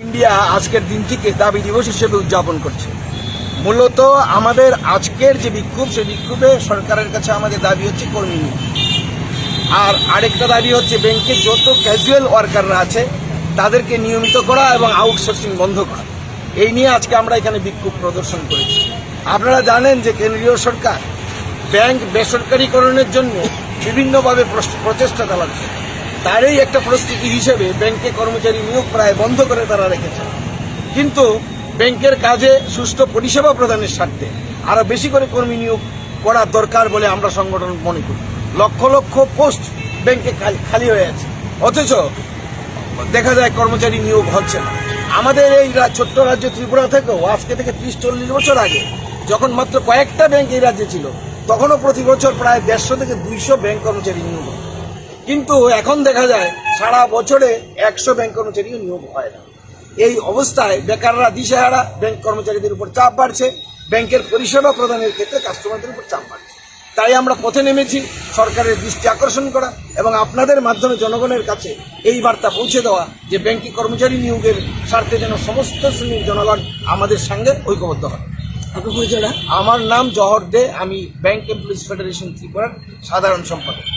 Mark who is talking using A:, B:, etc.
A: India আজকের দিনটিকে দাবি দিবস হিসেবে উদযাপন করছে। মূলত আমাদের আজকের যে বিক্ষোভ, সেই বিক্ষোভে সরকারের কাছে আমাদের দাবি হচ্ছে কর্মী নিয়োগ, আর আরেকটা দাবি হচ্ছে ব্যাংকের যত ক্যাজুয়াল ওয়ার্কাররা আছে তাদেরকে নিয়মিত করা এবং আউটসোর্সিং বন্ধ করা। এই নিয়ে আজকে আমরা এখানে বিক্ষোভ প্রদর্শন করেছি। আপনারা জানেন যে কেন্দ্রীয় সরকার ব্যাংক বেসরকারীকরণের জন্য বিভিন্নভাবে প্রচেষ্টা চালাচ্ছে। তারই একটা প্রস্তুতি হিসেবে ব্যাংকে কর্মচারী নিয়োগ প্রায় বন্ধ করে তারা রেখেছে। কিন্তু ব্যাংকের কাজে সুষ্ঠু পরিষেবা প্রদানের স্বার্থে আরো বেশি করে কর্মী নিয়োগ করা দরকার বলে আমরা সংগঠন মনে করি। লক্ষ লক্ষ পোস্ট ব্যাংকে খালি হয়ে আছে, অথচ দেখা যায় কর্মচারী নিয়োগ হচ্ছে না। আমাদের এই ছোট্ট রাজ্য ত্রিপুরা থেকেও আজকে থেকে 30-40 বছর আগে যখন মাত্র কয়েকটা ব্যাংক এই রাজ্যে ছিল, তখনও প্রতি বছর প্রায় 150 থেকে 200 ব্যাংক কর্মচারী নিয়োগ হয়। কিন্তু এখন দেখা যায় সারা বছরে 100 ব্যাংক কর্মচারীও নিয়োগ হয় না। এই অবস্থায় বেকাররা দিশেহারা, ব্যাংক কর্মচারীদের উপর চাপ বাড়ছে, ব্যাংকের পরিষেবা প্রদানের ক্ষেত্রে কাস্টমারদের উপর চাপ বাড়ছে। তাই আমরা পথে নেমেছি সরকারের দৃষ্টি আকর্ষণ করা এবং আপনাদের মাধ্যমে জনগণের কাছে এই বার্তা পৌঁছে দেওয়া যে ব্যাংকিং কর্মচারী নিয়োগের স্বার্থে যেন সমস্ত শ্রেণীর জনগণ আমাদের সঙ্গে ঐক্যবদ্ধ হয়। আমার নাম জহর দে, আমি ব্যাংক এমপ্লয়িজ ফেডারেশন ত্রিপুরার সাধারণ সম্পাদক।